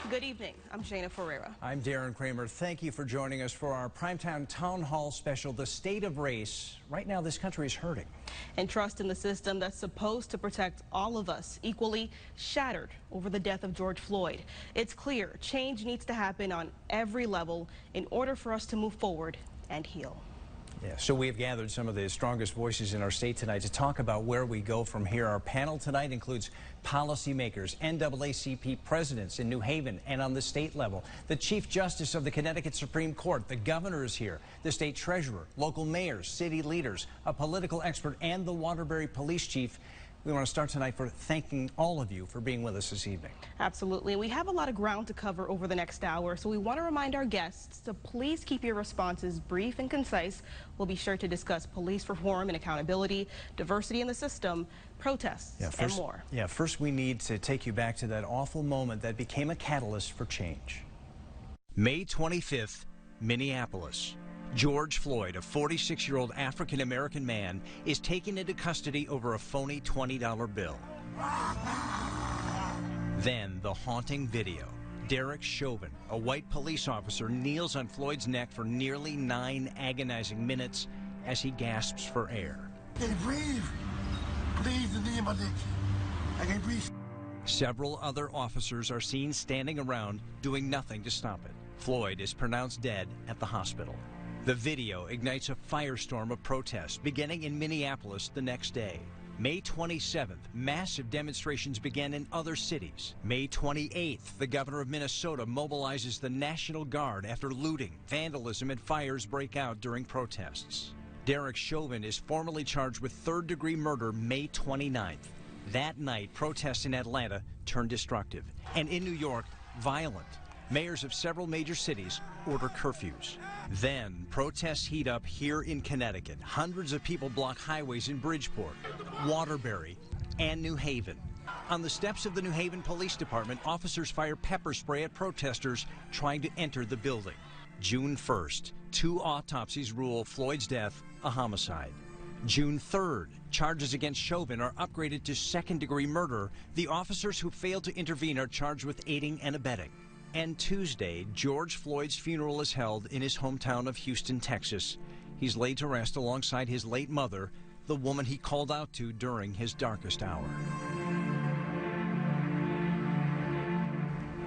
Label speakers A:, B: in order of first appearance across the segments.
A: Good evening. I'm Shayna Ferreira.
B: I'm Darren Kramer. Thank you for joining us for our Primetime Town Hall special, The State of Race. Right now, this country is hurting.
A: And trust in the system that's supposed to protect all of us equally shattered over the death of George Floyd. It's clear change needs to happen on every level in order for us to move forward and heal.
B: Yeah, so we have gathered some of the strongest voices in our state tonight to talk about where we go from here. Our panel tonight includes policymakers, NAACP presidents in New Haven and on the state level, the Chief Justice of the Connecticut Supreme Court, the governor is here, the state treasurer, local mayors, city leaders, a political expert, and the Waterbury police chief. We want to start tonight for thanking all of you for being with us this evening.
A: Absolutely. We have a lot of ground to cover over the next hour, so we want to remind our guests to please keep your responses brief and concise. We'll be sure to discuss police reform and accountability, diversity in the system, protests, and more.
B: Yeah, first we need to take you back to that awful moment that became a catalyst for change. May 25th, Minneapolis. George Floyd, a 46-year-old African-American man, is taken into custody over a phony $20 bill. Then the haunting video. Derek Chauvin, a white police officer, kneels on Floyd's neck for nearly 9 agonizing minutes as he gasps for air.
C: I can't breathe. Please, in the name of Nick. I can't breathe.
B: Several other officers are seen standing around doing nothing to stop it. Floyd is pronounced dead at the hospital. The video ignites a firestorm of protests beginning in Minneapolis the next day. May 27th, massive demonstrations began in other cities. May 28th, the governor of Minnesota mobilizes the National Guard after looting, vandalism, and fires break out during protests. Derek Chauvin is formally charged with third-degree murder May 29th. That night, protests in Atlanta turned destructive, and in New York, violent. Mayors of several major cities order curfews. Then, protests heat up here in Connecticut. Hundreds of people block highways in Bridgeport, Waterbury, and New Haven. On the steps of the New Haven Police Department, officers fire pepper spray at protesters trying to enter the building. June 1st, 2 autopsies rule Floyd's death a homicide. June 3rd, charges against Chauvin are upgraded to second-degree murder. The officers who failed to intervene are charged with aiding and abetting. And Tuesday, George Floyd's funeral is held in his hometown of Houston, Texas. He's laid to rest alongside his late mother, the woman he called out to during his darkest hour.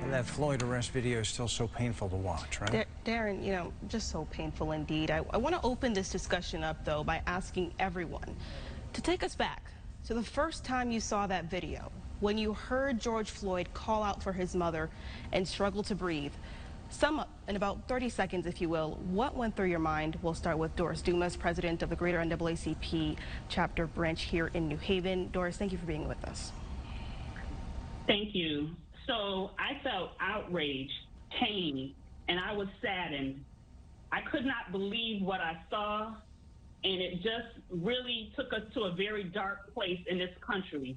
B: And that Floyd arrest video is still so painful to watch, right?
A: Darren, you know, just so painful indeed. I want to open this discussion up, though, by asking everyone to take us back to the first time you saw that video, when you heard George Floyd call out for his mother and struggle to breathe. Sum up in about 30 seconds, if you will, what went through your mind? We'll start with Doris Dumas, president of the Greater NAACP chapter branch here in New Haven. Doris, thank you for being with us.
D: Thank you. So I felt outraged, pain, and I was saddened. I could not believe what I saw, and it just really took us to a very dark place in this country.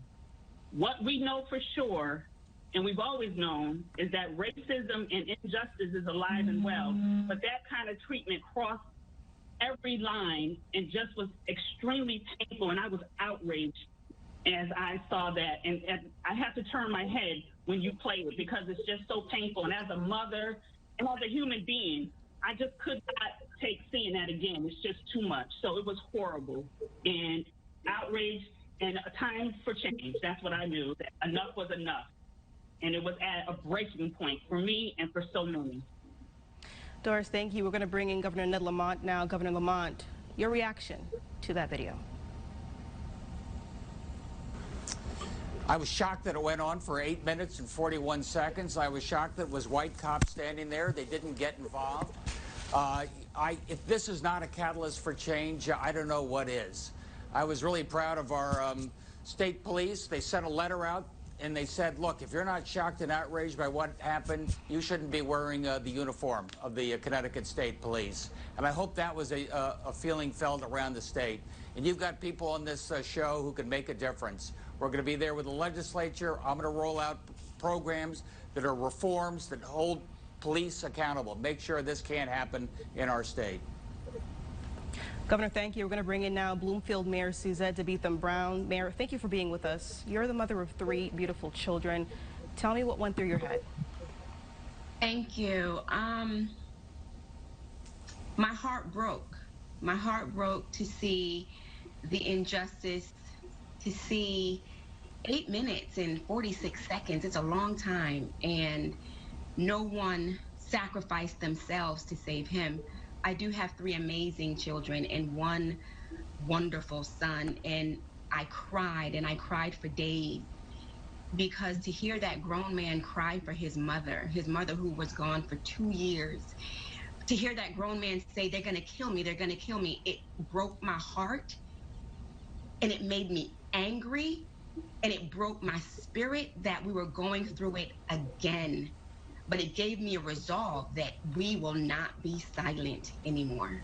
D: What we know for sure, and we've always known, is that racism and injustice is alive and well, but that kind of treatment crossed every line and just was extremely painful, and I was outraged as I saw that. And I have to turn my head when you play it because it's just so painful. And as a mother and as a human being, I just could not take seeing that again. It's just too much. So it was horrible and outraged. And a time for change. That's what I knew. That enough was enough. And it was at a breaking point for me and for so many.
A: Doris, thank you. We're going to bring in Governor Ned Lamont now. Governor Lamont, your reaction to that video?
E: I was shocked that it went on for 8 minutes and 41 seconds. I was shocked that it was white cops standing there. They didn't get involved. If this is not a catalyst for change, I don't know what is. I was really proud of our state police. They sent a letter out and they said, look, if you're not shocked and outraged by what happened, you shouldn't be wearing the uniform of the Connecticut State Police. And I hope that was a feeling felt around the state. And you've got people on this show who can make a difference. We're going to be there with the legislature. I'm going to roll out programs that are reforms that hold police accountable. Make sure this can't happen in our state.
A: Governor, thank you. We're going to bring in now Bloomfield Mayor Suzette DeBeetham Brown. Mayor, thank you for being with us. You're the mother of 3 beautiful children. Tell me what went through your head.
F: Thank you. My heart broke. My heart broke to see the injustice, to see 8 minutes and 46 seconds. It's a long time, and no one sacrificed themselves to save him. I do have 3 amazing children and 1 wonderful son, and I cried for days, because to hear that grown man cry for his mother who was gone for 2 years, to hear that grown man say, they're gonna kill me, it broke my heart, and it made me angry, and it broke my spirit that we were going through it again. But it gave me a resolve that we will not be silent anymore.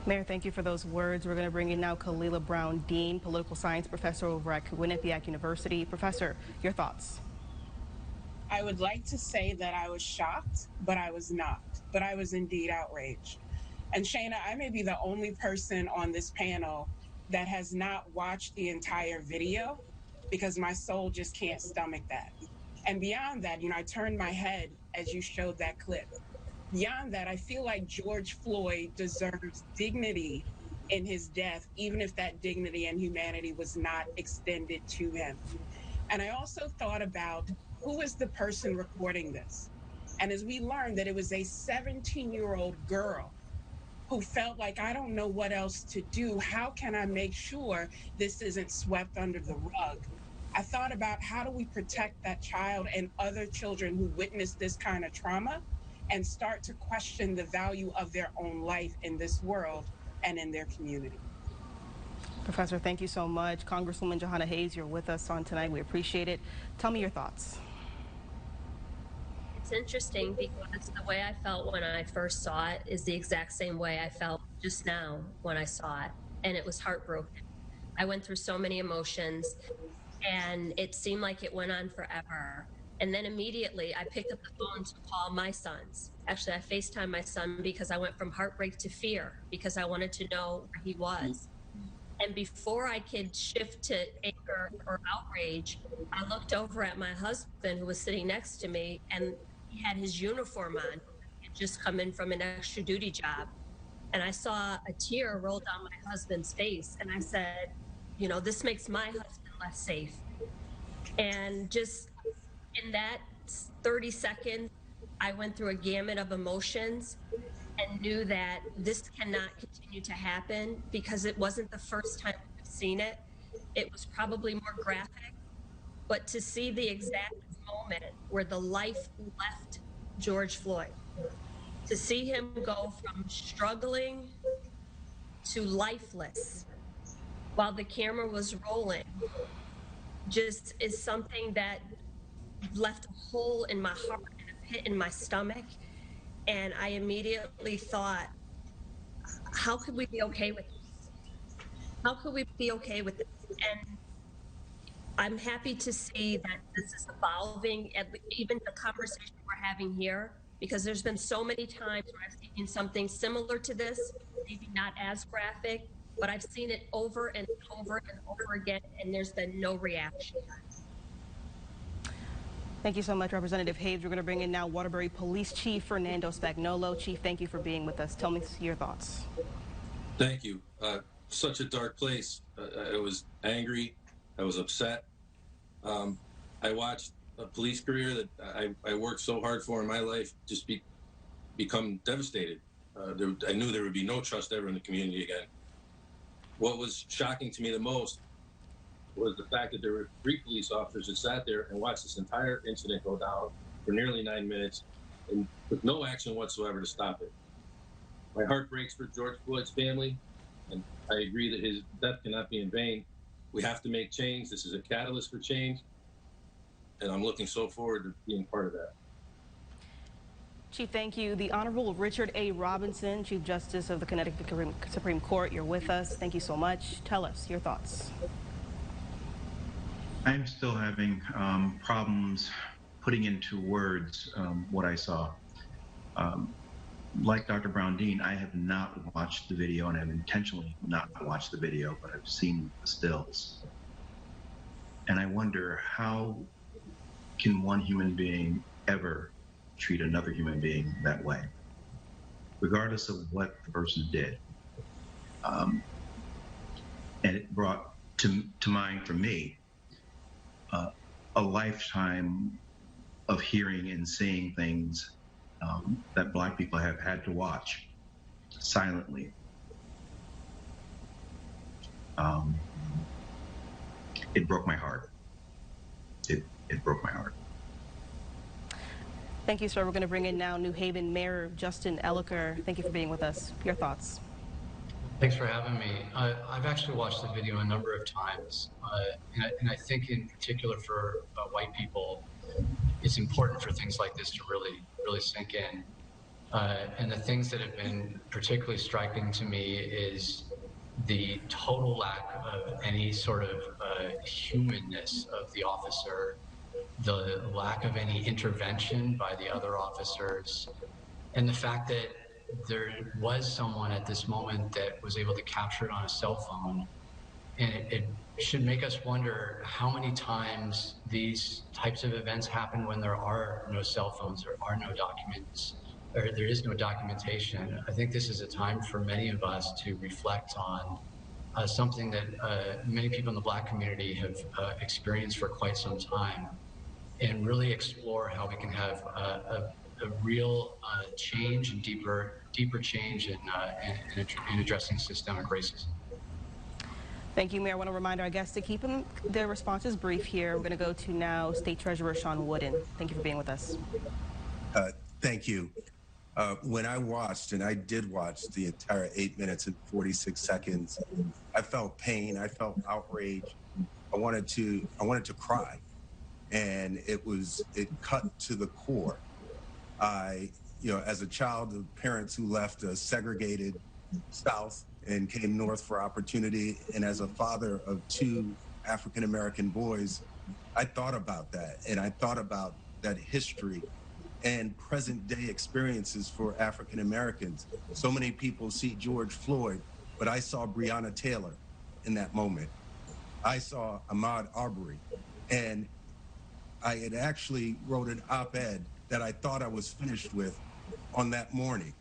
A: Mayor, thank you for those words. We're going to bring in now Kalila Brown Dean, political science professor over at Quinnipiac University. Professor, your thoughts?
G: I would like to say that I was shocked, but I was not. But I was indeed outraged. And Shayna, I may be the only person on this panel that has not watched the entire video, because my soul just can't stomach that. And beyond that, I turned my head as you showed that clip. Beyond that, I feel like George Floyd deserves dignity in his death, even if that dignity and humanity was not extended to him. And I also thought about, who is the person recording this? And as we learned that it was a 17-year-old girl who felt like, I don't know what else to do. How can I make sure this isn't swept under the rug? I thought about, how do we protect that child and other children who witness this kind of trauma and start to question the value of their own life in this world and in their community?
A: Professor, thank you so much. Congresswoman Jahana Hayes, you're with us on tonight. We appreciate it. Tell me your thoughts.
H: It's interesting because the way I felt when I first saw it is the exact same way I felt just now when I saw it, and it was heartbroken. I went through so many emotions, and it seemed like it went on forever. And then immediately I picked up the phone to call my sons. Actually, I FaceTimed my son because I went from heartbreak to fear, because I wanted to know where he was. And before I could shift to anger or outrage, I looked over at my husband, who was sitting next to me, and he had his uniform on. He had just come in from an extra duty job. And I saw a tear roll down my husband's face. And I said, this makes my husband less safe. And just in that 30 seconds, I went through a gamut of emotions and knew that this cannot continue to happen, because it wasn't the first time we've seen it. It was probably more graphic, but to see the exact moment where the life left George Floyd, to see him go from struggling to lifeless while the camera was rolling, just is something that left a hole in my heart and a pit in my stomach. And I immediately thought, how could we be okay with this? How could we be okay with this? And I'm happy to see that this is evolving, even the conversation we're having here, because there's been so many times where I've seen something similar to this, maybe not as graphic, but I've seen it over and over and over again, and there's been no reaction.
A: Thank you so much, Representative Hayes. We're going to bring in now Waterbury Police Chief Fernando Spagnolo. Chief, thank you for being with us. Tell me your thoughts.
I: Thank you. Such a dark place. I was angry. I was upset. I watched a police career that I worked so hard for in my life just become devastated. I knew there would be no trust ever in the community again. What was shocking to me the most was the fact that there were 3 police officers that sat there and watched this entire incident go down for nearly 9 minutes and with no action whatsoever to stop it. My heart breaks for George Floyd's family, and I agree that his death cannot be in vain. We have to make change. This is a catalyst for change. and I'm looking so forward to being part of that.
A: Chief, thank you. The Honorable Richard A. Robinson, Chief Justice of the Connecticut Supreme Court, you're with us. Thank you so much. Tell us your thoughts.
J: I'm still having problems putting into words what I saw. Like Dr. Brown-Dean, I have not watched the video, and I've intentionally not watched the video, but I've seen the stills. And I wonder, how can one human being ever treat another human being that way, regardless of what the person did? And it brought to mind for me a lifetime of hearing and seeing things that Black people have had to watch silently. It broke my heart. It broke my heart.
A: Thank you, sir. We're going to bring in now New Haven Mayor Justin Elicker. Thank you for being with us. Your thoughts.
K: Thanks for having me. I've actually watched the video a number of times, and I think in particular for white people, it's important for things like this to really sink in. And the things that have been particularly striking to me is the total lack of any sort of humanness of the officer, the lack of any intervention by the other officers, and the fact that there was someone at this moment that was able to capture it on a cell phone. And it should make us wonder how many times these types of events happen when there are no cell phones, there are no documents, or there is no documentation. I think this is a time for many of us to reflect on something that many people in the Black community have experienced for quite some time, and really explore how we can have a real change and deeper change in addressing systemic racism.
A: Thank you, Mayor. I want to remind our guests to keep their responses brief here. We're going to go to now State Treasurer Sean Wooden. Thank you for being with us.
L: Thank you. When I watched, and I did watch the entire 8 minutes and 46 seconds, I felt pain. I felt outrage. I wanted to cry, and it cut to the core. As a child of parents who left a segregated South and came north for opportunity, and as a father of 2 African-American boys, I thought about that, and I thought about that history and present-day experiences for African-Americans. So many people see George Floyd, but I saw Breonna Taylor in that moment. I saw Ahmaud Arbery, and I had actually wrote an op-ed that I thought I was finished with on that morning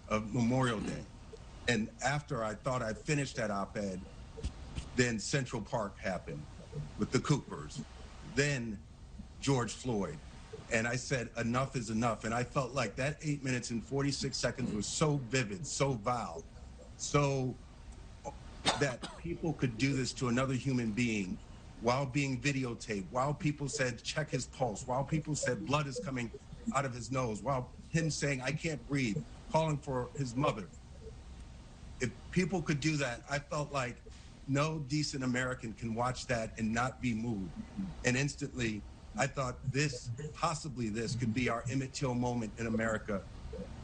L: of Memorial Day. And after I thought I finished that op-ed, then Central Park happened with the Coopers, then George Floyd. And I said, enough is enough. And I felt like that 8 minutes and 46 seconds was so vivid, so vile, so that people could do this to another human being while being videotaped, while people said, check his pulse, while people said blood is coming out of his nose, while him saying, I can't breathe, calling for his mother. If people could do that, I felt like no decent American can watch that and not be moved. And instantly, I thought possibly this could be our Emmett Till moment in America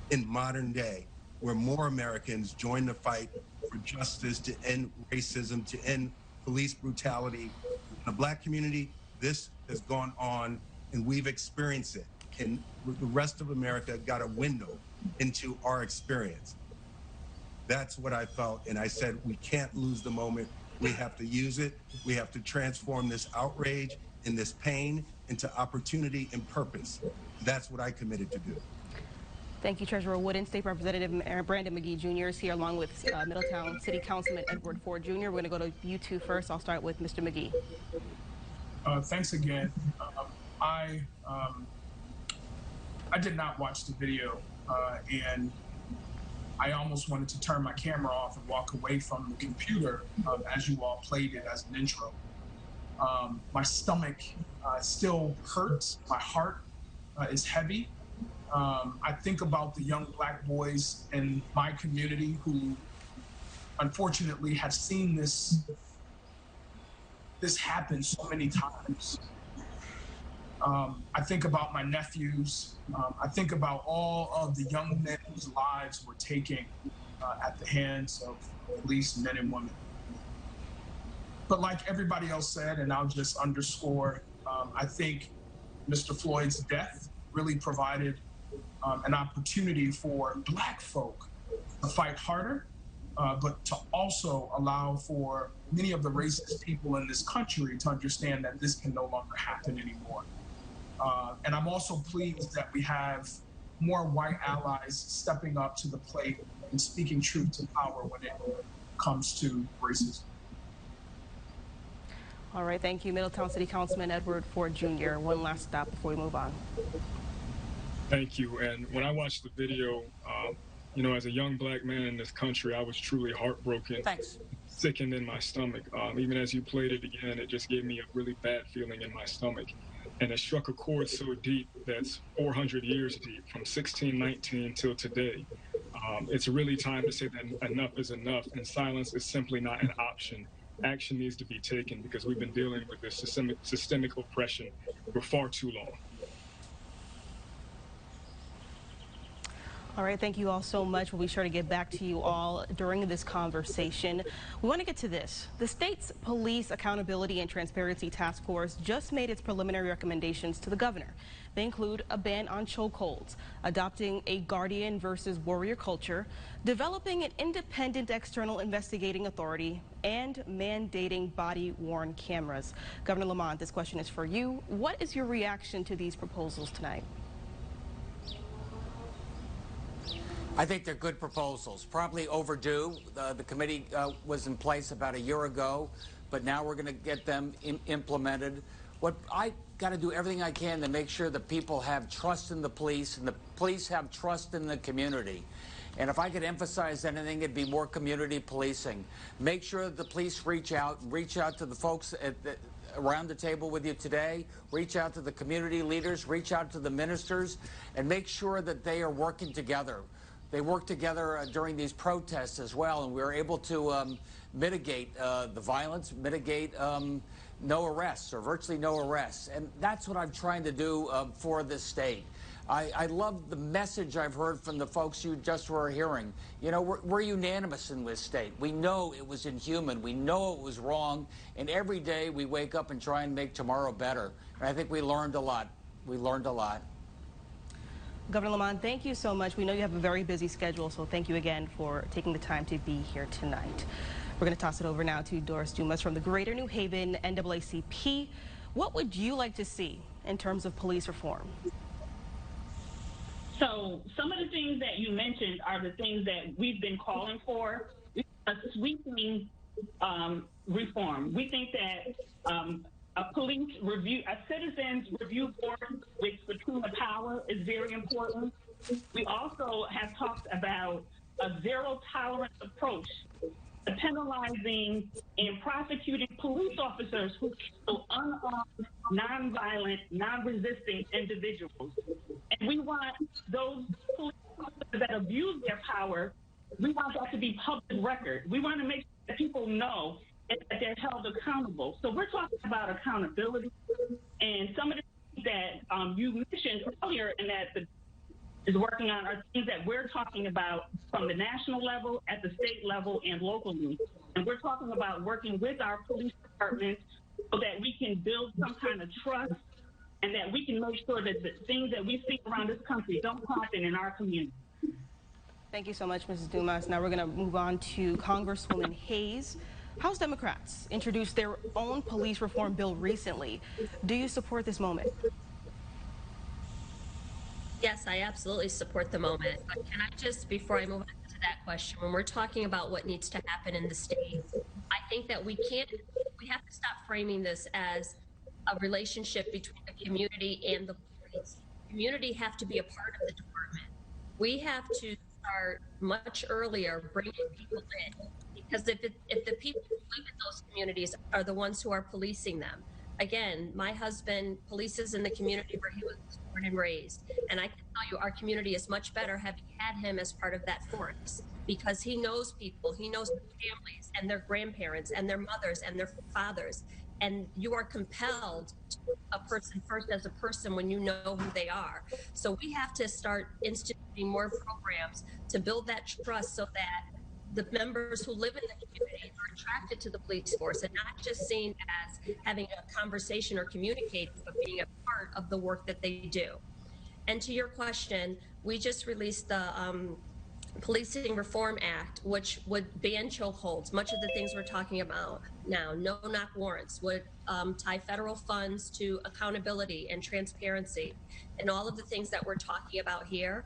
L: in modern day, where more Americans join the fight for justice, to end racism, to end police brutality. In the Black community, this has gone on and we've experienced it. And the rest of America got a window into our experience. That's what I felt. And I said, we can't lose the moment. We have to use it. We have to transform this outrage and this pain into opportunity and purpose. That's what I committed to do.
A: Thank you, Treasurer Wooden. State Representative Brandon McGee Jr. is here, along with Middletown City Councilman Edward Ford Jr. We're going to go to you two first. I'll start with Mr. McGee.
M: Thanks again. I did not watch the video, and I almost wanted to turn my camera off and walk away from the computer as you all played it as an intro. My stomach still hurts. My heart is heavy. I think about the young Black boys in my community who unfortunately have seen this happen so many times. I think about my nephews. I think about all of the young men whose lives were taken at the hands of police men and women. But like everybody else said, and I'll just underscore, I think Mr. Floyd's death really provided an opportunity for Black folk to fight harder, but to also allow for many of the racist people in this country to understand that this can no longer happen anymore. And I'm also pleased that we have more white allies stepping up to the plate and speaking truth to power when it comes to racism.
A: All right, thank you, Middletown City Councilman Edward Ford Jr. One last stop before we move on.
N: Thank you. And when I watched the video, you know, as a young Black man in this country, I was truly heartbroken.
E: Thanks.
N: Sickened in my stomach. Even as you played it again, it just gave me a really bad feeling in my stomach. And it struck a chord so deep that's 400 years deep, from 1619 till today. It's really time to say that enough is enough, and silence is simply not an option. Action needs to be taken because we've been dealing with this systemic oppression for far too long.
A: All right, thank you all so much. We'll be sure to get back to you all during this conversation. We want to get to this. The state's Police Accountability and Transparency Task Force just made its preliminary recommendations to the governor. They include a ban on chokeholds, adopting a guardian versus warrior culture, developing an independent external investigating authority, and mandating body-worn cameras. Governor Lamont, this question is for you. What is your reaction to these proposals tonight?
E: I think they're good proposals, probably overdue. The committee was in place about a year ago, but now we're going to get them implemented. What I got to do everything I can to make sure that people have trust in the police and the police have trust in the community. And if I could emphasize anything, it'd be more community policing. Make sure that the police reach out to the folks around the table with you today, reach out to the community leaders, reach out to the ministers, and make sure that they are working together. They worked together during these protests as well, and we were able to mitigate the violence, mitigate no arrests or virtually no arrests. And that's what I'm trying to do for this state. I love the message I've heard from the folks you just were hearing. You know, we're unanimous in this state. We know it was inhuman. We know it was wrong. And every day we wake up and try and make tomorrow better. And I think we learned a lot. We learned a lot.
A: Governor Lamont, thank you so much. We know you have a very busy schedule, so thank you again for taking the time to be here tonight. We're going to toss it over now to Doris Dumas from the Greater New Haven NAACP. What would you like to see in terms of police reform?
D: So some of the things that you mentioned are the things that we've been calling for. A sweeping reform. We think that a citizens review board with supreme power is very important. We also have talked about a zero tolerance approach to penalizing and prosecuting police officers who kill unarmed, nonviolent, non-resisting individuals. And we want those police officers that abuse their power, we want that to be public record. We want to make sure that people know that they're held accountable. So we're talking about accountability, and some of the things that you mentioned earlier and that is working on are things that we're talking about from the national level, at the state level, and locally. And we're talking about working with our police departments so that we can build some kind of trust and that we can make sure that the things that we see around this country don't happen in our community.
A: Thank you so much, Mrs. Dumas. Now we're going to move on to Congresswoman Hayes. House Democrats introduced their own police reform bill recently. Do you support this moment?
H: Yes, I absolutely support the moment. But can I just, before I move on to that question, when we're talking about what needs to happen in the state, I think that we have to stop framing this as a relationship between the community and the police. The community have to be a part of the department. We have to start much earlier bringing people in, because if the people who live in those communities are the ones who are policing them. Again, my husband polices in the community where he was born and raised, and I can tell you our community is much better having had him as part of that force, because he knows people, he knows their families and their grandparents and their mothers and their fathers. and you are compelled to put a person first as a person when you know who they are. So we have to start instituting more programs to build that trust so that the members who live in the community are attracted to the police force and not just seen as having a conversation or communicating, but being a part of the work that they do. And to your question, we just released the Policing Reform Act, which would ban chokeholds, much of the things we're talking about now, no-knock warrants, would tie federal funds to accountability and transparency, and all of the things that we're talking about here.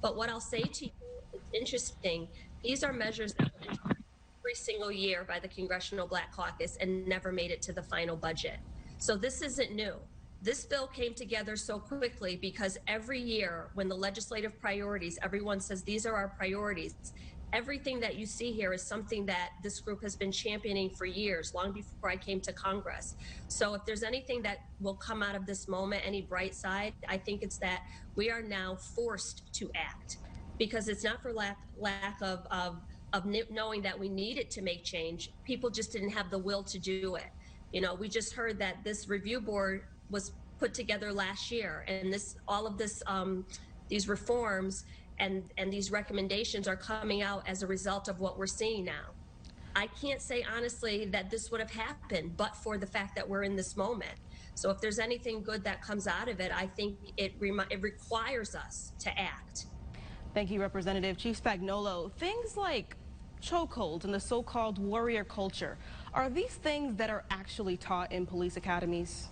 H: But what I'll say to you, it's interesting, these are measures that were introduced every single year by the Congressional Black Caucus and never made it to the final budget. So this isn't new. This bill came together so quickly because every year when the legislative priorities, everyone says these are our priorities. Everything that you see here is something that this group has been championing for years, long before I came to Congress. So if there's anything that will come out of this moment, any bright side, I think it's that we are now forced to act, because it's not for lack of knowing that we needed to make change. People just didn't have the will to do it. You know, we just heard that this review board was put together last year, and all of this, these reforms and these recommendations are coming out as a result of what we're seeing now. I can't say honestly that this would have happened but for the fact that we're in this moment. So if there's anything good that comes out of it, I think it requires us to act.
A: Thank you, Representative. Chief Spagnuolo, things like chokeholds and the so-called warrior culture, are these things that are actually taught in police academies?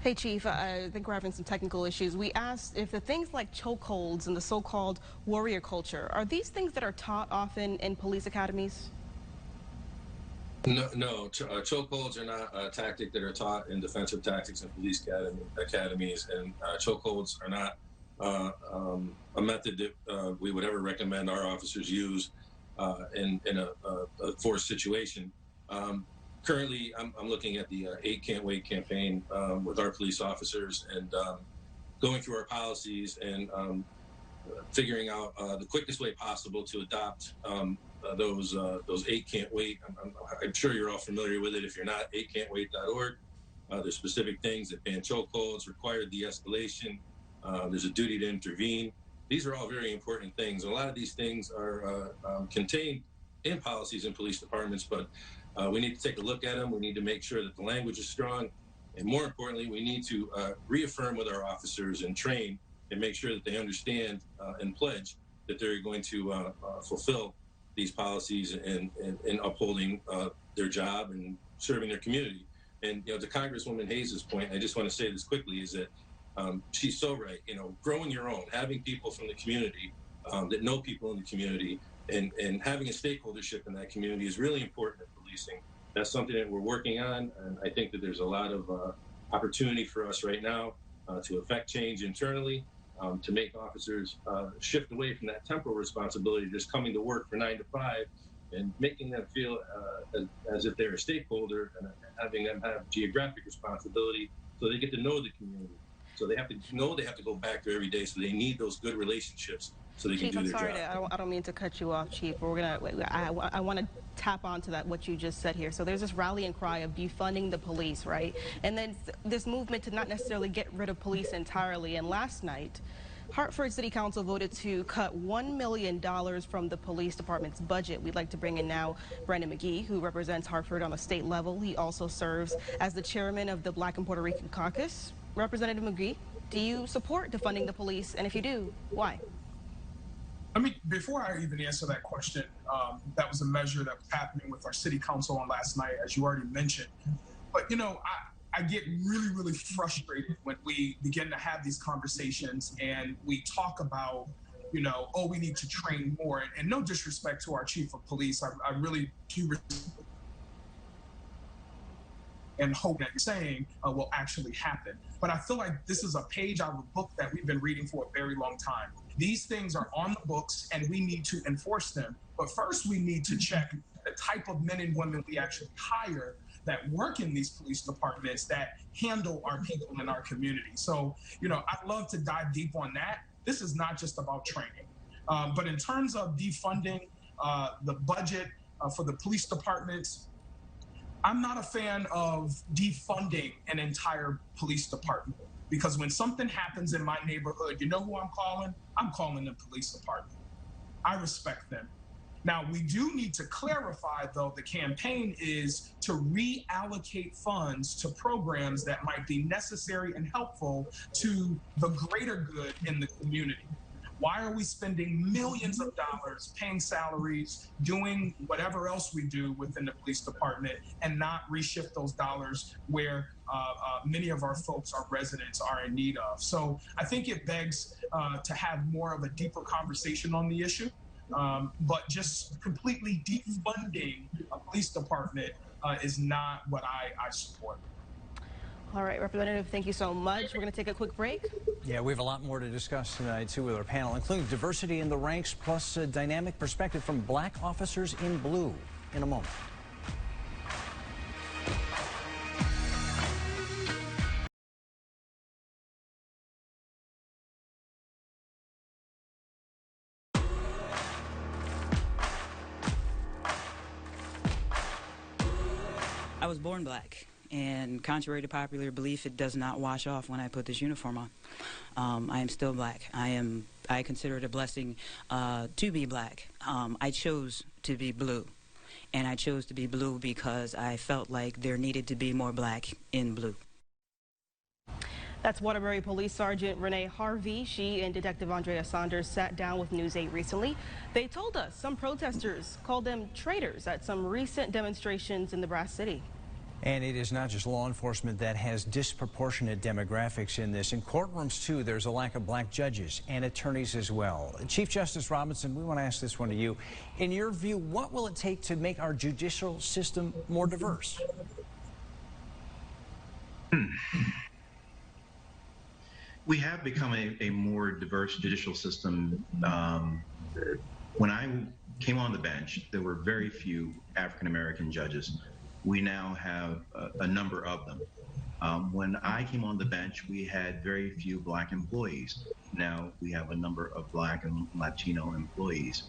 A: Hey, Chief, I think we're having some technical issues. We asked if the things like chokeholds and the so-called warrior culture, are these things that are taught often in police academies?
I: No, chokeholds are not a tactic that are taught in defensive tactics and police academies, and chokeholds are not a method that we would ever recommend our officers use in a forced situation. Currently, I'm looking at the 8 Can't Wait campaign with our police officers and going through our policies and figuring out the quickest way possible to adopt those 8 Can't Wait. I'm sure you're all familiar with it. If you're not, 8can'twait.org. There's specific things that ban chokeholds, require de-escalation. There's a duty to intervene. These are all very important things. A lot of these things are contained in policies in police departments, but we need to take a look at them. We need to make sure that the language is strong. And more importantly, we need to reaffirm with our officers and train and make sure that they understand and pledge that they're going to fulfill these policies and upholding their job and serving their community. And, you know, to Congresswoman Hayes' point, I just want to say this quickly, is that she's so right. You know, growing your own, having people from the community that know people in the community and having a stakeholdership in that community is really important in policing. That's something that we're working on, and I think that there's a lot of opportunity for us right now to affect change internally, to make officers shift away from that temporal responsibility, just coming to work for 9 to 5, and making them feel as if they're a stakeholder, and having them have geographic responsibility so they get to know the community. So they have to know they have to go back there every day, so they need those good relationships so they
A: Chief,
I: can do their
A: sorry,
I: job.
A: I don't mean to cut you off, Chief, but I want to tap onto that, what you just said here. So there's this rallying cry of defunding the police, right? And then this movement to not necessarily get rid of police entirely. And last night, Hartford City Council voted to cut $1 million from the police department's budget. We'd like to bring in now Brandon McGee, who represents Hartford on a state level. He also serves as the chairman of the Black and Puerto Rican Caucus. Representative McGee, do you support defunding the police? And if you do, why?
M: I mean, before I even answer that question, that was a measure that was happening with our city council on last night, as you already mentioned. But, you know, I get really, really frustrated when we begin to have these conversations and we talk about, you know, oh, we need to train more. And no disrespect to our chief of police, I really do and hope that you're saying will actually happen. But I feel like this is a page out of a book that we've been reading for a very long time. These things are on the books and we need to enforce them. But first we need to check the type of men and women we actually hire that work in these police departments that handle our people in our community. So, you know, I'd love to dive deep on that. This is not just about training. But in terms of defunding the budget for the police departments, I'm not a fan of defunding an entire police department, because when something happens in my neighborhood, you know who I'm calling? I'm calling the police department. I respect them. Now, we do need to clarify, though, the campaign is to reallocate funds to programs that might be necessary and helpful to the greater good in the community. Why are we spending millions of dollars paying salaries, doing whatever else we do within the police department, and not reshift those dollars where many of our folks, our residents, are in need of? So I think it begs to have more of a deeper conversation on the issue. But just completely defunding a police department is not what I support.
A: All right, Representative, thank you so much. We're going to take a quick break.
B: Yeah, we have a lot more to discuss tonight, too, with our panel, including diversity in the ranks, plus a dynamic perspective from black officers in blue in a moment.
O: I was born black, and contrary to popular belief, it does not wash off when I put this uniform on. I am still black. I consider it a blessing to be black. I chose to be blue, and I chose to be blue because I felt like there needed to be more black in blue.
A: That's Waterbury Police Sergeant Renee Harvey. She and Detective Andrea Saunders sat down with News 8 recently. They told us some protesters called them traitors at some recent demonstrations in the Brass City.
B: And it is not just law enforcement that has disproportionate demographics in this. In courtrooms, too, there's a lack of black judges and attorneys as well. Chief Justice Robinson, we want to ask this one to you. In your view, what will it take to make our judicial system more diverse?
J: We have become a more diverse judicial system. When I came on the bench, there were very few African-American judges. We now have a number of them. When I came on the bench, we had very few black employees. Now we have a number of black and Latino employees.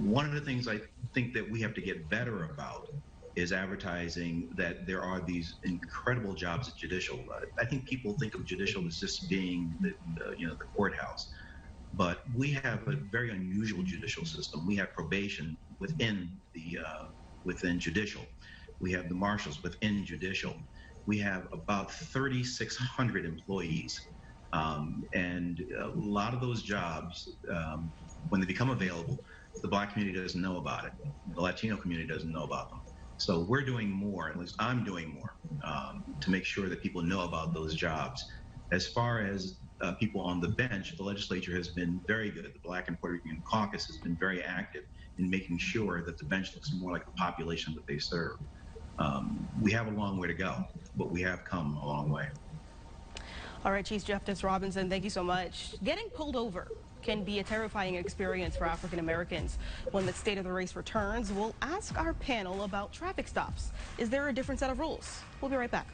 J: One of the things I think that we have to get better about is advertising that there are these incredible jobs at judicial. I think people think of judicial as just being the courthouse, but we have a very unusual judicial system. We have probation within judicial. We have the marshals within judicial. We have about 3,600 employees, and a lot of those jobs, when they become available, the black community doesn't know about it. The Latino community doesn't know about them. So we're doing more, at least I'm doing more, to make sure that people know about those jobs. As far as people on the bench, the legislature has been very good. The Black and Puerto Rican Caucus has been very active in making sure that the bench looks more like the population that they serve. We have a long way to go, but we have come a long way.
A: All right, Chief Justice Robinson, thank you so much. Getting pulled over can be a terrifying experience for African Americans. When the State of the Race returns, we'll ask our panel about traffic stops. Is there a different set of rules? We'll be right back.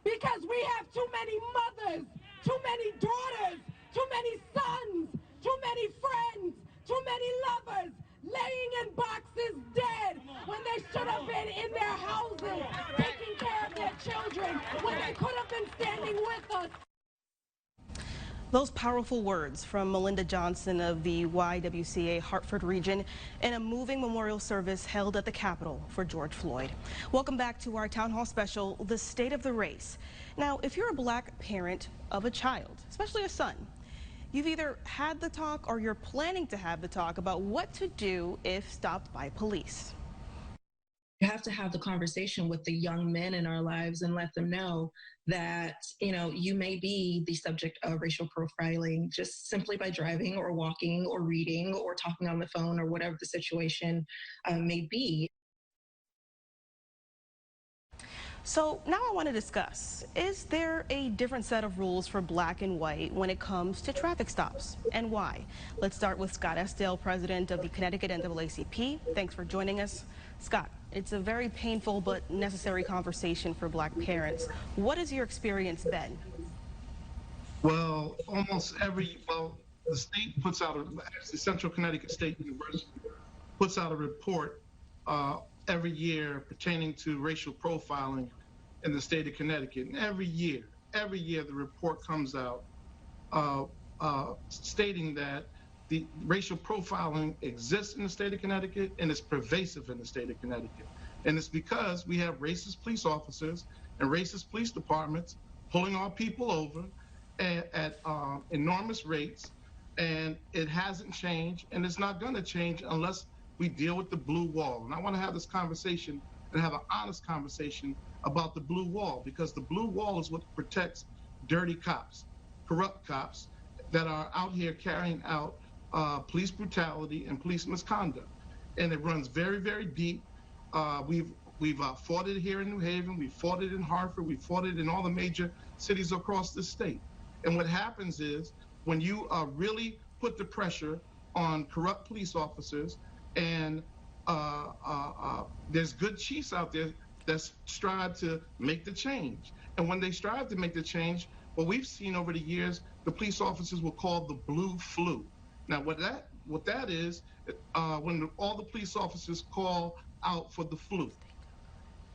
P: Because we have too many mothers, too many daughters, too many sons, too many friends, too many lovers laying in boxes dead when they should have been in their houses taking care of their children, when they could have been standing with us.
A: Those powerful words from Melinda Johnson of the YWCA Hartford region in a moving memorial service held at the Capitol for George Floyd. Welcome back to our town hall special, The State of the Race. Now, if you're a black parent of a child, especially a son, you've either had the talk or you're planning to have the talk about what to do if stopped by police.
Q: You have to have the conversation with the young men in our lives and let them know that, you may be the subject of racial profiling just simply by driving or walking or reading or talking on the phone or whatever the situation may be.
A: So now I want to discuss, is there a different set of rules for black and white when it comes to traffic stops, and why? Let's start with Scott Estelle, president of the Connecticut NAACP. Thanks for joining us. Scott, it's a very painful but necessary conversation for black parents. What has your experience been?
R: Well, the state puts out actually Central Connecticut State University puts out a report every year pertaining to racial profiling in the state of Connecticut. And every year the report comes out stating that the racial profiling exists in the state of Connecticut and is pervasive in the state of Connecticut. And it's because we have racist police officers and racist police departments pulling our people over at enormous rates, and it hasn't changed, and it's not going to change unless we deal with the blue wall. And I want to have this conversation and have an honest conversation about the blue wall, because the blue wall is what protects dirty cops, corrupt cops that are out here carrying out police brutality and police misconduct. And it runs very, very deep. We've fought it here in New Haven, we've fought it in Hartford, we've fought it in all the major cities across the state. And what happens is when you really put the pressure on corrupt police officers, and there's good chiefs out there that strive to make the change. And when they strive to make the change, what we've seen over the years, the police officers will call the blue flu. Now, what that is, when all the police officers call out for the flu,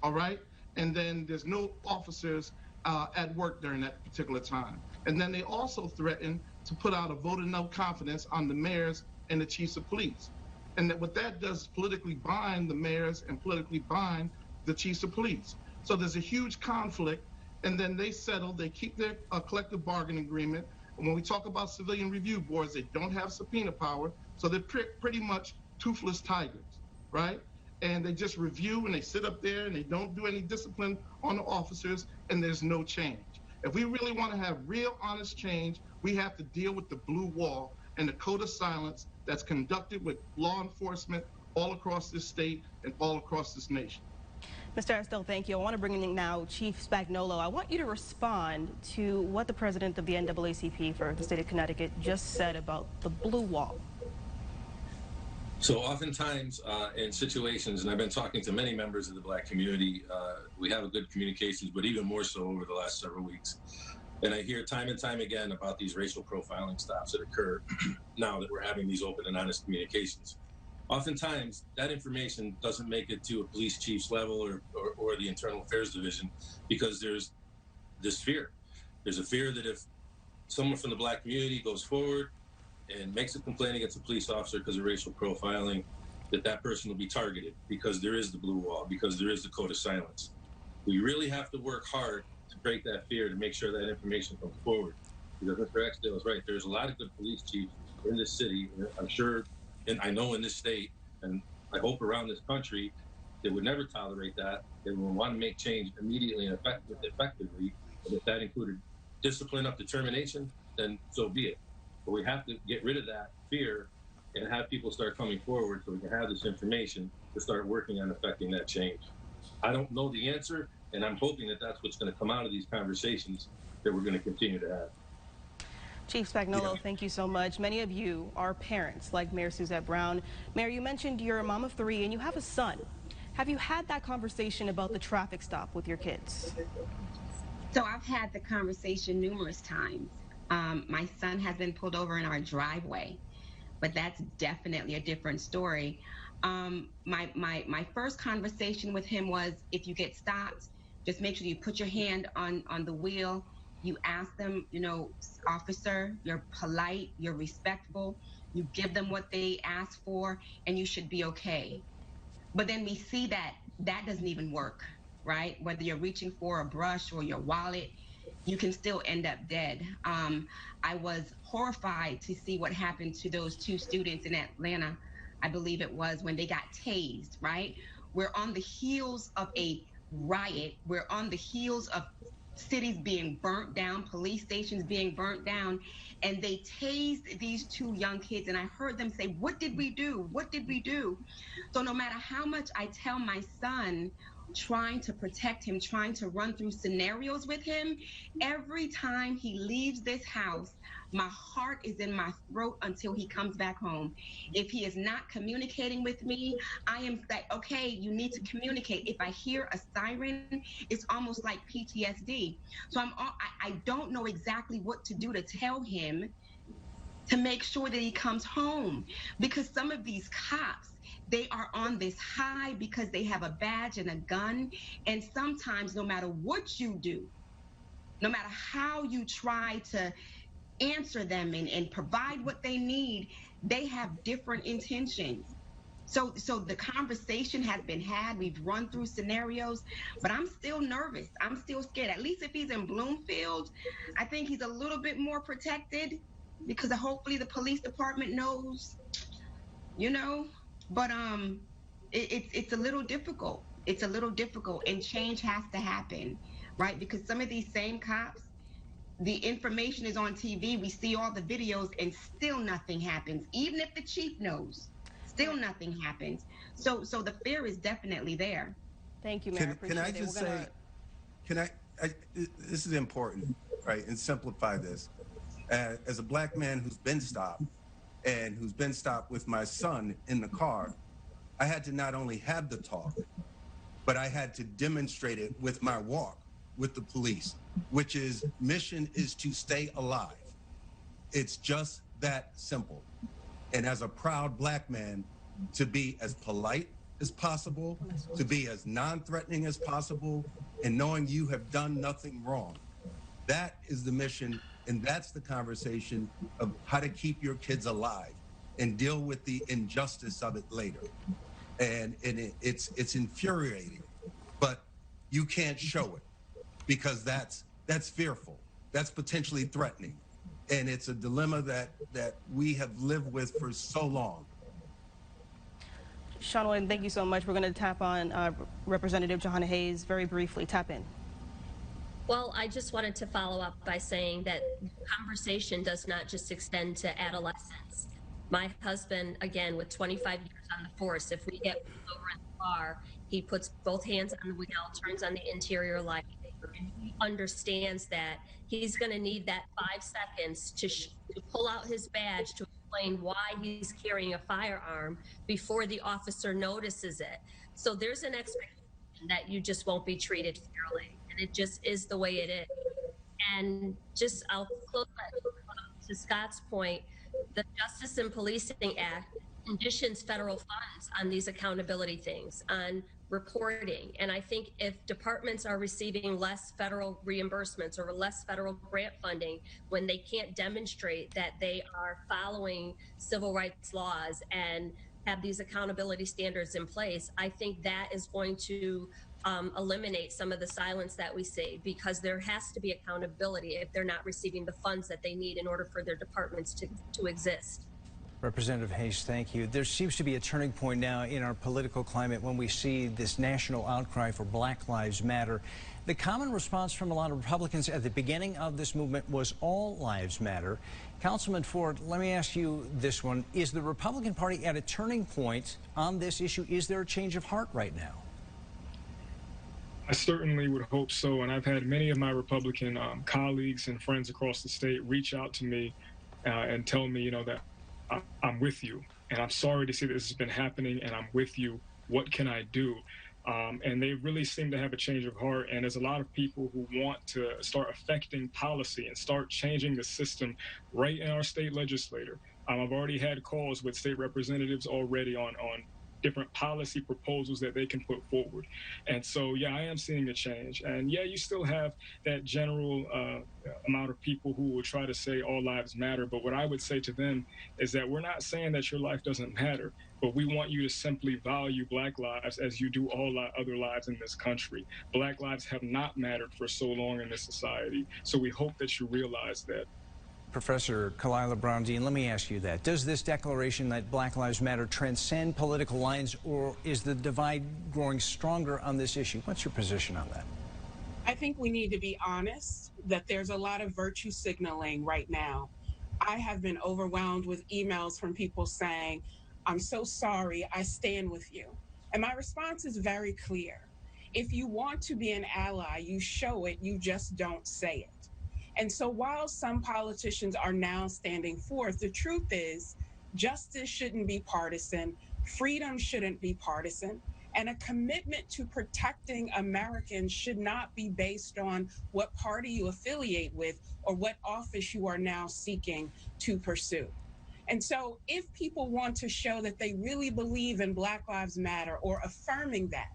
R: all right? And then there's no officers at work during that particular time. And then they also threaten to put out a vote of no confidence on the mayors and the chiefs of police. And that what that does is politically bind the mayors and politically bind the chiefs of police. So there's a huge conflict, and then they settle, they keep their collective bargaining agreement. And when we talk about civilian review boards, they don't have subpoena power, so they're pretty much toothless tigers, right? And they just review and they sit up there and they don't do any discipline on the officers, and there's no change. If we really want to have real honest change, we have to deal with the blue wall and the code of silence that's conducted with law enforcement all across this state and all across this nation.
A: Mr. Estelle, thank you. I want to bring in now Chief Spagnuolo. I want you to respond to what the president of the NAACP for the state of Connecticut just said about the blue wall.
I: So oftentimes in situations, and I've been talking to many members of the black community, we have a good communications, but even more so over the last several weeks. And I hear time and time again about these racial profiling stops that occur now that we're having these open and honest communications. Oftentimes, that information doesn't make it to a police chief's level or the internal affairs division, because there's this fear. There's a fear that if someone from the black community goes forward and makes a complaint against a police officer because of racial profiling, that person will be targeted, because there is the blue wall, because there is the code of silence. We really have to work hard to break that fear, to make sure that information comes forward. Because Mr. Exdale is right. There's a lot of good police chiefs in this city, I'm sure, and I know in this state, and I hope around this country, they would never tolerate that. They will want to make change immediately and effectively. And if that included discipline up to termination, then so be it. But we have to get rid of that fear and have people start coming forward so we can have this information to start working on affecting that change. I don't know the answer, and I'm hoping that that's what's going to come out of these conversations that we're going to continue to have.
A: Chief Spagnuolo, thank you so much. Many of you are parents, like Mayor Suzette Brown. Mayor, you mentioned you're a mom of 3 and you have a son. Have you had that conversation about the traffic stop with your kids?
F: So I've had the conversation numerous times. My son has been pulled over in our driveway, but that's definitely a different story. My first conversation with him was, if you get stopped, just make sure you put your hand on the wheel. You ask them, you know, officer, you're polite, you're respectful, you give them what they ask for, and you should be okay. But then we see that that doesn't even work, right? Whether you're reaching for a brush or your wallet, you can still end up dead. I was horrified to see what happened to those 2 students in Atlanta, I believe it was, when they got tased, right? We're on the heels of a riot. We're on the heels of cities being burnt down, police stations being burnt down, and they tased these 2 young kids, and I heard them say, "What did we do? What did we do?" So no matter how much I tell my son trying to protect him, trying to run through scenarios with him. Every time he leaves this house, my heart is in my throat until he comes back home. If he is not communicating with me, I am like, okay, you need to communicate. If I hear a siren, it's almost like PTSD. So I don't know exactly what to do to tell him to make sure that he comes home, because some of these cops, they are on this high because they have a badge and a gun. And sometimes no matter what you do, no matter how you try to answer them and provide what they need, they have different intentions. So the conversation has been had. We've run through scenarios, but I'm still nervous. I'm still scared. At least if he's in Bloomfield, I think he's a little bit more protected because hopefully the police department knows, you know. But it's a little difficult. It's a little difficult, and change has to happen, right? Because some of these same cops, the information is on TV. We see all the videos, and still nothing happens. Even if the chief knows, still nothing happens. So the fear is definitely there.
A: Thank you, Mayor.
L: Can I just say, this is important, right? And simplify this. As a black man who's been stopped and who's been stopped with my son in the car, I had to not only have the talk, but I had to demonstrate it with my walk with the police, which is mission is to stay alive. It's just that simple. And as a proud black man, to be as polite as possible, to be as non-threatening as possible, and knowing you have done nothing wrong. That is the mission, and that's the conversation of how to keep your kids alive and deal with the injustice of it later. And it's infuriating, but you can't show it because that's fearful. That's potentially threatening. And it's a dilemma that we have lived with for so long.
A: Sean, thank you so much. We're going to tap on Representative Jahana Hayes very briefly. Tap in.
H: Well, I just wanted to follow up by saying that conversation does not just extend to adolescents. My husband, again, with 25 years on the force, if we get pulled over in the car, he puts both hands on the wheel, turns on the interior light, and he understands that he's going to need that 5 seconds to pull out his badge to explain why he's carrying a firearm before the officer notices it. So there's an expectation that you just won't be treated fairly, and it just is the way it is. And just, I'll close to Scott's point, the Justice and Policing Act conditions federal funds on these accountability things, on reporting. And I think if departments are receiving less federal reimbursements or less federal grant funding when they can't demonstrate that they are following civil rights laws and have these accountability standards in place, I think that is going to eliminate some of the silence that we see, because there has to be accountability if they're not receiving the funds that they need in order for their departments to exist.
B: Representative Hayes, thank you. There seems to be a turning point now in our political climate when we see this national outcry for Black Lives Matter. The common response from a lot of Republicans at the beginning of this movement was all lives matter. Councilman Ford, let me ask you this one. Is the Republican Party at a turning point on this issue? Is there a change of heart right now?
N: I certainly would hope so. And I've had many of my Republican colleagues and friends across the state reach out to me and tell me, that I'm with you. And I'm sorry to see that this has been happening, and I'm with you. What can I do? And they really seem to have a change of heart. And there's a lot of people who want to start affecting policy and start changing the system right in our state legislature. I've already had calls with state representatives already on different policy proposals that they can put forward. And so, yeah, I am seeing a change. And yeah, you still have that general amount of people who will try to say all lives matter. But what I would say to them is that we're not saying that your life doesn't matter, but we want you to simply value Black lives as you do all other lives in this country. Black lives have not mattered for so long in this society. So we hope that you realize that.
B: Professor Kalila Brown-Dean, let me ask you that. Does this declaration that Black Lives Matter transcend political lines, or is the divide growing stronger on this issue? What's your position on that?
G: I think we need to be honest that there's a lot of virtue signaling right now. I have been overwhelmed with emails from people saying, I'm so sorry, I stand with you. And my response is very clear. If you want to be an ally, you show it, you just don't say it. And so while some politicians are now standing forth, the truth is justice shouldn't be partisan, freedom shouldn't be partisan, and a commitment to protecting Americans should not be based on what party you affiliate with or what office you are now seeking to pursue. And so if people want to show that they really believe in Black Lives Matter or affirming that,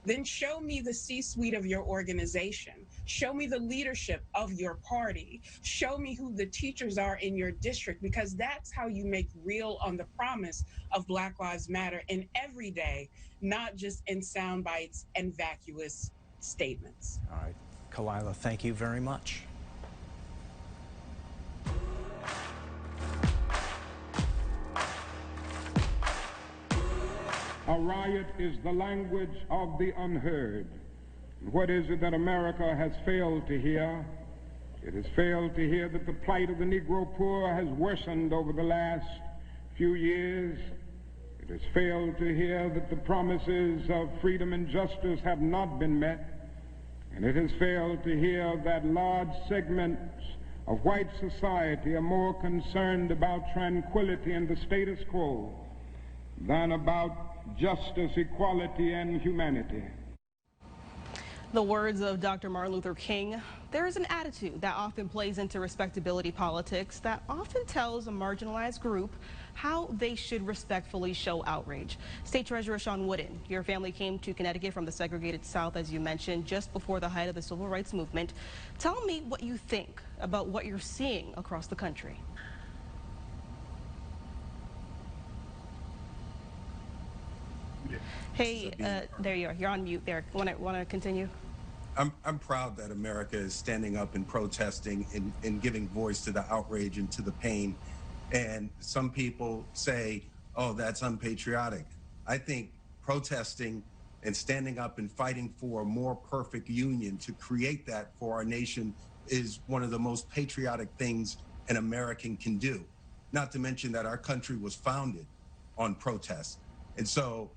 G: then show me the C-suite of your organization. Show me the leadership of your party. Show me who the teachers are in your district, because that's how you make real on the promise of Black Lives Matter in every day, not just in sound bites and vacuous statements.
B: All right, Kalila, thank you very much.
S: A riot is the language of the unheard. What is it that America has failed to hear? It has failed to hear that the plight of the Negro poor has worsened over the last few years. It has failed to hear that the promises of freedom and justice have not been met. And it has failed to hear that large segments of white society are more concerned about tranquility and the status quo than about justice, equality, and humanity.
A: The words of Dr. Martin Luther King. There is an attitude that often plays into respectability politics that often tells a marginalized group how they should respectfully show outrage. State Treasurer Sean Wooden, your family came to Connecticut from the segregated South, as you mentioned, just before the height of the civil rights movement. Tell me what you think about what you're seeing across the country. Hey, there you are. You're on mute there. Want to continue?
L: I'm proud that America is standing up and protesting and giving voice to the outrage and to the pain. And some people say, oh, that's unpatriotic. I think protesting and standing up and fighting for a more perfect union to create that for our nation is one of the most patriotic things an American can do. Not to mention that our country was founded on protest. And so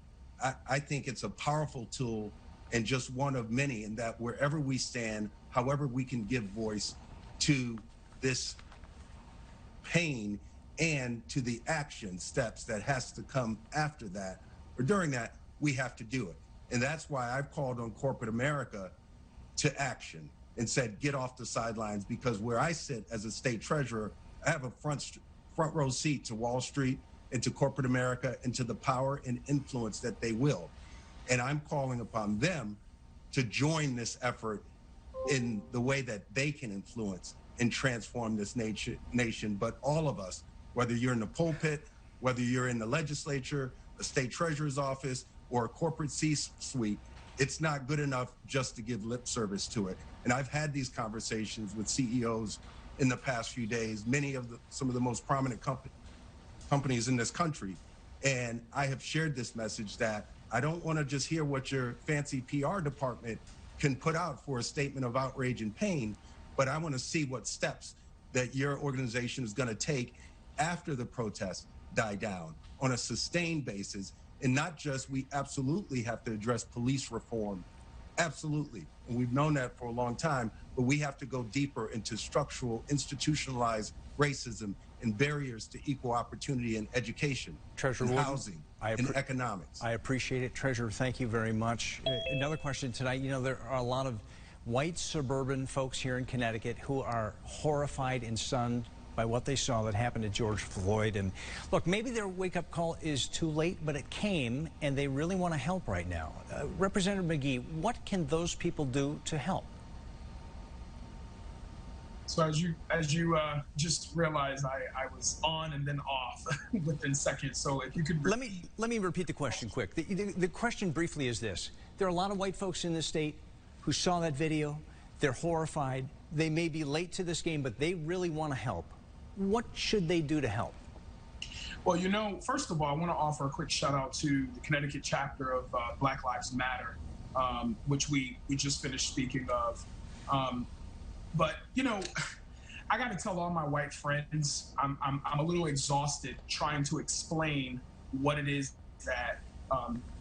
L: I think it's a powerful tool and just one of many, in that wherever we stand, however we can give voice to this pain and to the action steps that has to come after that or during that, we have to do it. And that's why I've called on corporate America to action and said, get off the sidelines, because where I sit as a state treasurer, I have a front row seat to Wall Street and to corporate America and to the power and influence that they will. And I'm calling upon them to join this effort in the way that they can influence and transform this nation. But all of us, whether you're in the pulpit, whether you're in the legislature, the state treasurer's office, or a corporate C-suite, it's not good enough just to give lip service to it. And I've had these conversations with CEOs in the past few days, some of the most prominent companies in this country. And I have shared this message that I don't want to just hear what your fancy PR department can put out for a statement of outrage and pain, but I want to see what steps that your organization is going to take after the protests die down on a sustained basis. And not just, we absolutely have to address police reform. Absolutely. And we've known that for a long time, but we have to go deeper into structural, institutionalized racism and barriers to equal opportunity in education,
B: Treasurer
L: in
B: Wooden,
L: housing, and economics.
B: I appreciate it. Treasurer, thank you very much. Another question tonight. You know, there are a lot of white suburban folks here in Connecticut who are horrified and stunned by what they saw that happened to George Floyd. And look, maybe their wake-up call is too late, but it came, and they really want to help right now. Representative McGee, what can those people do to help?
M: So as you just realized, I was on and then off within seconds. So if you could
B: let me repeat the question quick. The question briefly is this: there are a lot of white folks in this state who saw that video. They're horrified. They may be late to this game, but they really want to help. What should they do to help?
M: Well, you know, first of all, I want to offer a quick shout out to the Connecticut chapter of Black Lives Matter, which we just finished speaking of. But, you know, I got to tell all my white friends, I'm a little exhausted trying to explain what it is that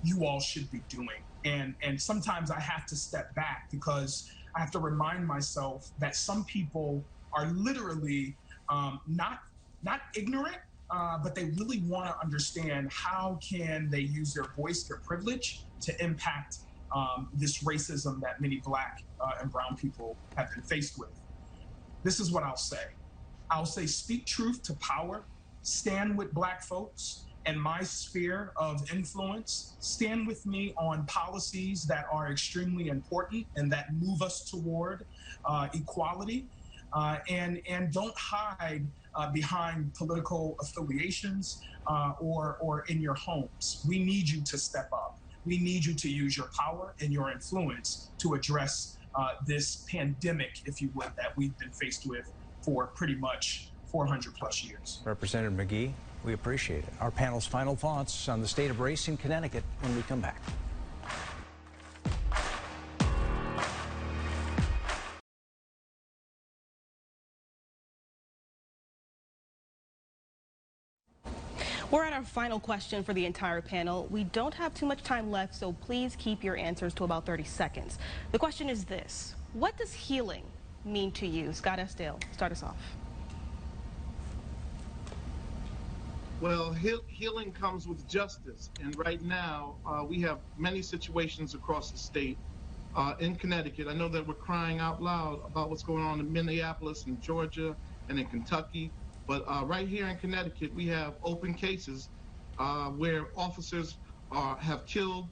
M: you all should be doing. And sometimes I have to step back because I have to remind myself that some people are literally not ignorant, but they really want to understand how can they use their voice, their privilege, to impact this racism that many Black and brown people have been faced with. This is what I'll say. I'll say, speak truth to power, stand with Black folks and my sphere of influence, stand with me on policies that are extremely important and that move us toward equality, and don't hide behind political affiliations or in your homes. We need you to step up. We need you to use your power and your influence to address this pandemic, if you would, that we've been faced with for pretty much 400 plus years.
B: Representative McGee, we appreciate it. Our panel's final thoughts on the state of race in Connecticut when we come back.
A: We're at our final question for the entire panel. We don't have too much time left, so please keep your answers to about 30 seconds. The question is this: what does healing mean to you? Scott Esdale, start us off.
R: Well, healing comes with justice, and right now we have many situations across the state. In Connecticut, I know that we're crying out loud about what's going on in Minneapolis and Georgia and in Kentucky, but right here in Connecticut, we have open cases where officers have killed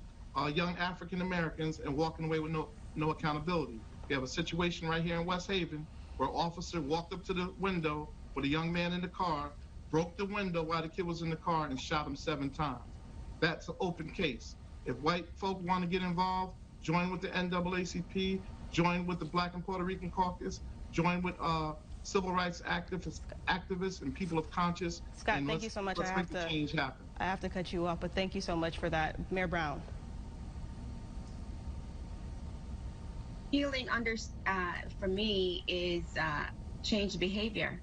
R: young African Americans and walking away with no accountability. We have a situation right here in West Haven where an officer walked up to the window with a young man in the car, broke the window while the kid was in the car, and shot him 7 times. That's an open case. If white folk want to get involved, join with the NAACP, join with the Black and Puerto Rican Caucus, join with civil rights activists and people of conscience.
A: Scott, thank you so much.
R: Let's make the change happen.
A: I have to cut you off, but thank you so much for that. Mayor Brown.
F: Healing for me is change behavior.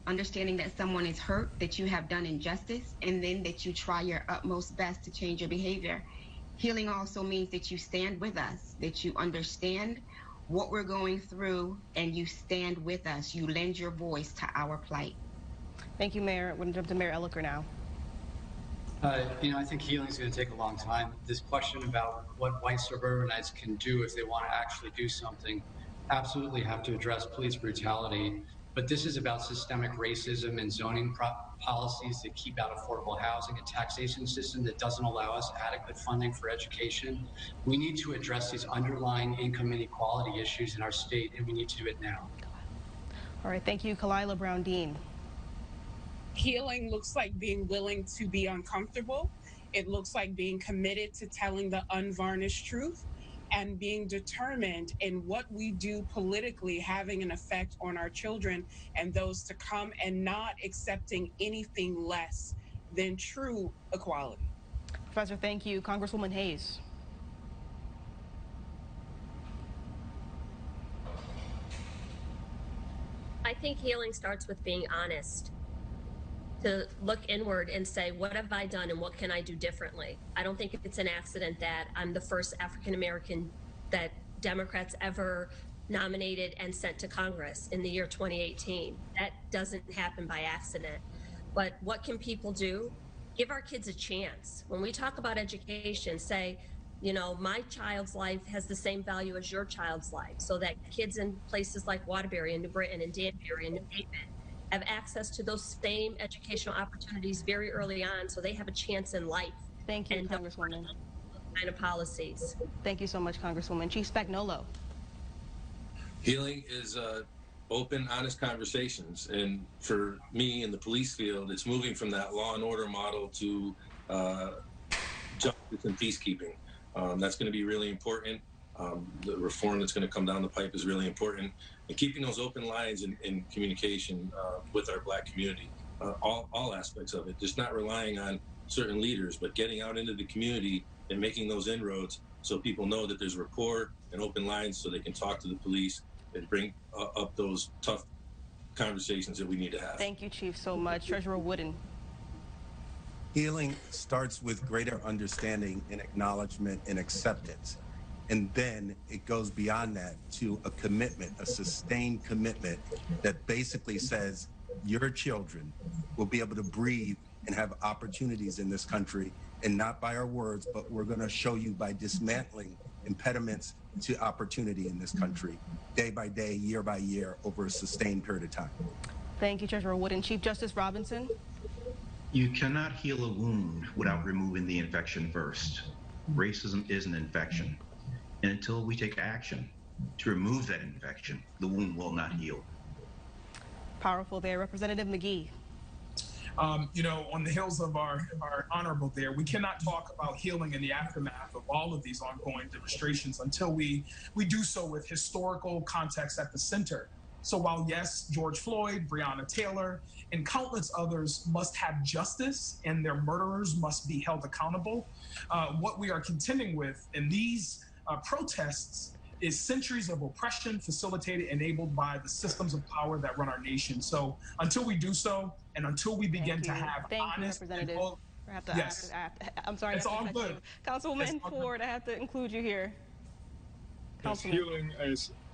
F: Understanding that someone is hurt, that you have done injustice, and then that you try your utmost best to change your behavior. Healing also means that you stand with us, that you understand what we're going through, and you stand with us. You lend your voice to our plight.
A: Thank you, Mayor. We're going to jump to Mayor Elicker now.
K: I think healing is going to take a long time. This question about what white suburbanites can do if they want to actually do something, absolutely have to address police brutality. But this is about systemic racism and zoning policies that keep out affordable housing, a taxation system that doesn't allow us adequate funding for education. We need to address these underlying income inequality issues in our state, and we need to do it now.
A: All right, thank you, Kalila Brown-Dean.
G: Healing looks like being willing to be uncomfortable. It looks like being committed to telling the unvarnished truth and being determined in what we do politically having an effect on our children and those to come, and not accepting anything less than true equality.
A: Professor, thank you. Congresswoman Hayes.
H: I think healing starts with being honest. To look inward and say, what have I done and what can I do differently? I don't think it's an accident that I'm the first African American that Democrats ever nominated and sent to Congress in the year 2018. That doesn't happen by accident. But what can people do? Give our kids a chance. When we talk about education, say, my child's life has the same value as your child's life, so that kids in places like Waterbury and New Britain and Danbury and New Haven have access to those same educational opportunities very early on, so they have a chance in life.
A: Thank you, Congresswoman.
H: Kind of policies.
A: Thank you so much, Congresswoman. Chief Spagnolo.
I: Healing is open, honest conversations, and for me in the police field, it's moving from that law and order model to justice and peacekeeping. That's going to be really important. The reform that's going to come down the pipe is really important, and keeping those open lines in communication with our Black community, all aspects of it, just not relying on certain leaders, but getting out into the community and making those inroads so people know that there's rapport and open lines so they can talk to the police and bring up those tough conversations that we need to have.
A: Thank you, Chief, so much. Treasurer Wooden.
L: Healing starts with greater understanding and acknowledgement and acceptance. And then it goes beyond that to a commitment, a sustained commitment that basically says your children will be able to breathe and have opportunities in this country, and not by our words, but we're going to show you by dismantling impediments to opportunity in this country, day by day, year by year, over a sustained period of time.
A: Thank you, Treasurer Wood. And Chief Justice Robinson?
J: You cannot heal a wound without removing the infection first. Racism is an infection. And until we take action to remove that infection, the wound will not heal.
A: Powerful there. Representative McGee.
M: You know, on the heels of our honorable there, we cannot talk about healing in the aftermath of all of these ongoing demonstrations until we do so with historical context at the center. So while, yes, George Floyd, Breonna Taylor, and countless others must have justice and their murderers must be held accountable, what we are contending with in these protests is centuries of oppression facilitated, enabled by the systems of power that run our nation. So until we do so, and until we begin to have honest and bold, yes,
A: I'm sorry.
M: It's all good.
A: Councilman Ford, I have to include you here.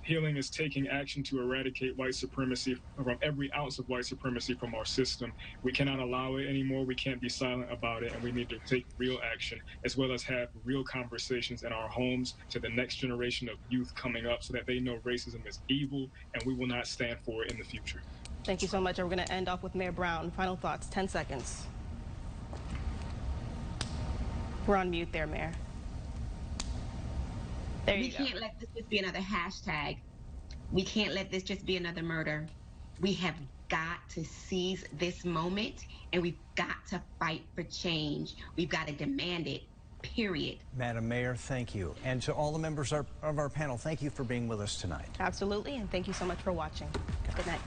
N: Healing is taking action to eradicate white supremacy, from every ounce of white supremacy from our system. We cannot allow it anymore. We can't be silent about it, and we need to take real action, as well as have real conversations in our homes to the next generation of youth coming up, so that they know racism is evil and we will not stand for it in the future.
A: Thank you so much. We're going to end off with Mayor Brown. Final thoughts, 10 seconds. We're on mute there, Mayor. There you go.
F: We can't let this just be another hashtag. We can't let this just be another murder. We have got to seize this moment, and we've got to fight for change. We've got to demand it, period.
B: Madam Mayor, thank you. And to all the members of our panel, thank you for being with us tonight.
A: Absolutely, and thank you so much for watching. Good night.